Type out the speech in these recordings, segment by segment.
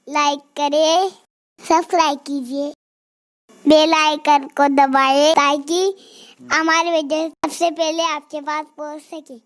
Like کریں، subscribe کیجیے، bell icon کو دبائیں تاکہ ہماری ویڈیو سب سے پہلے آپ کے پاس پہنچ سکے۔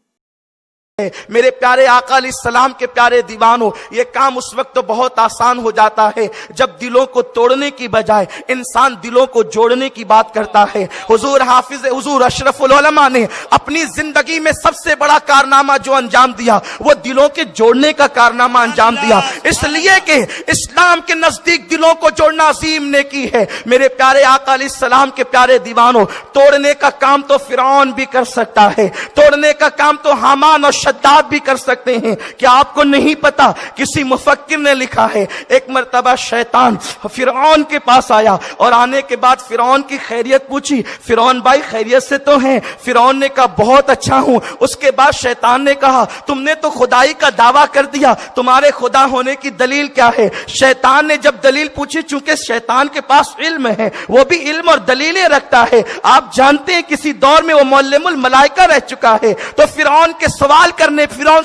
میرے پیارے آقا علیہ السلام کے پیارے دیوانوں، یہ کام اس وقت تو بہت آسان ہو جاتا ہے جب دلوں کو توڑنے کی بجائے انسان دلوں کو جوڑنے کی بات کرتا ہے۔ حضور اشرف العلماء نے اپنی زندگی میں سب سے بڑا کارنامہ جو انجام دیا وہ دلوں کے جوڑنے کا کارنامہ انجام دیا، اس لیے کہ اسلام کے نزدیک دلوں کو جوڑنا عظیم نیکی ہے۔ میرے پیارے آقا علیہ السلام کے پیارے دیوانوں، توڑنے کا کام تو فرعون بھی کر سکتا ہے، توڑنے کا کام تو حامان اور شداد بھی کر سکتے ہیں۔ کیا آپ کو نہیں پتا؟ کسی مفکر نے لکھا ہے ایک مرتبہ شیطان فرعون کے پاس آیا اور آنے کے بعد فرعون کی خیریت پوچھی۔ فرعون بھائی خیریت سے تو ہیں؟ فرعون نے کہا بہت اچھا ہوں۔ اس کے بعد شیطان نے کہا تم نے تو خدائی کا دعویٰ کر دیا، تمہارے خدا ہونے کی دلیل کیا ہے؟ شیطان نے جب دلیل پوچھی، چونکہ شیطان کے پاس علم ہے، وہ بھی علم اور دلیلیں رکھتا ہے، آپ جانتے ہیں کسی دور میں وہ معلم الملائکہ رہ چکا ہے، تو فرعون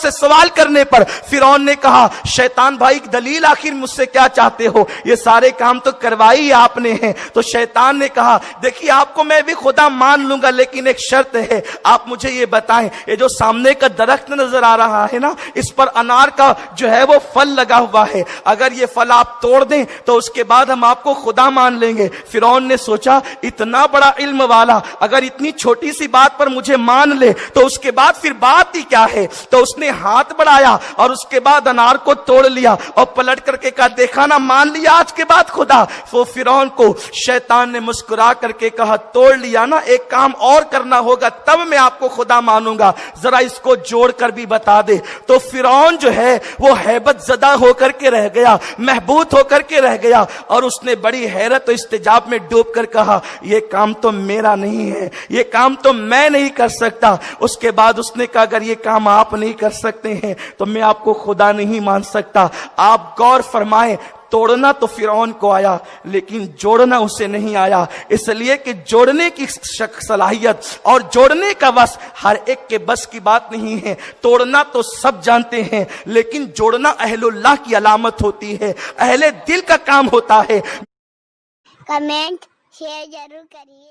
سے سوال کرنے پر فرعون نے کہا شیطان بھائی دلیل آخر مجھ سے کیا چاہتے ہو؟ یہ سارے کام تو کروائی آپ نے ہیں۔ تو شیطان نے کہا دیکھیے آپ کو میں بھی خدا مان لوں گا لیکن ایک شرط ہے، آپ مجھے یہ بتائیں یہ جو سامنے کا درخت نظر آ رہا ہے نا، اس پر انار کا جو ہے وہ پھل لگا ہوا ہے، اگر یہ پھل آپ توڑ دیں تو اس کے بعد ہم آپ کو خدا مان لیں گے۔ فرعون نے سوچا اتنا بڑا علم والا اگر اتنی چھوٹی سی بات پر مجھے مان لے تو اس کے بعد پھر بات ہی کیا ہے؟ تو اس نے ہاتھ بڑھایا اور اس کے بعد انار کو توڑ لیا اور پلٹ کر کے کہا دیکھا نا، مان لیا آج کے بعد خدا۔ وہ فرعون کو شیطان نے مسکرا کر کے کہا توڑ لیا نا، ایک کام اور کرنا ہوگا تب میں آپ کو خدا مانوں گا، ذرا اس کو جوڑ کر بھی بتا دے۔ تو فرعون جو ہے وہ ہیبت زدہ ہو کر کے رہ گیا، محبوط ہو کر کے رہ گیا، اور اس نے بڑی حیرت و استجاب میں ڈوب کر کہا یہ کام تو میرا نہیں ہے، یہ کام تو میں نہیں کر سکتا۔ اس کے بعد اس نے کہا اگر یہ کام آپ نہیں کر سکتے ہیں تو میں آپ کو خدا نہیں مان سکتا۔ آپ غور فرمائیں، توڑنا تو فرعون کو آیا لیکن جوڑنا اسے نہیں آیا، اس لیے کہ جوڑنے کی صلاحیت اور جوڑنے کا بس ہر ایک کے بس کی بات نہیں ہے۔ توڑنا تو سب جانتے ہیں لیکن جوڑنا اہل اللہ کی علامت ہوتی ہے، اہل دل کا کام ہوتا ہے۔ کمنٹ شیئر ضرور کریے۔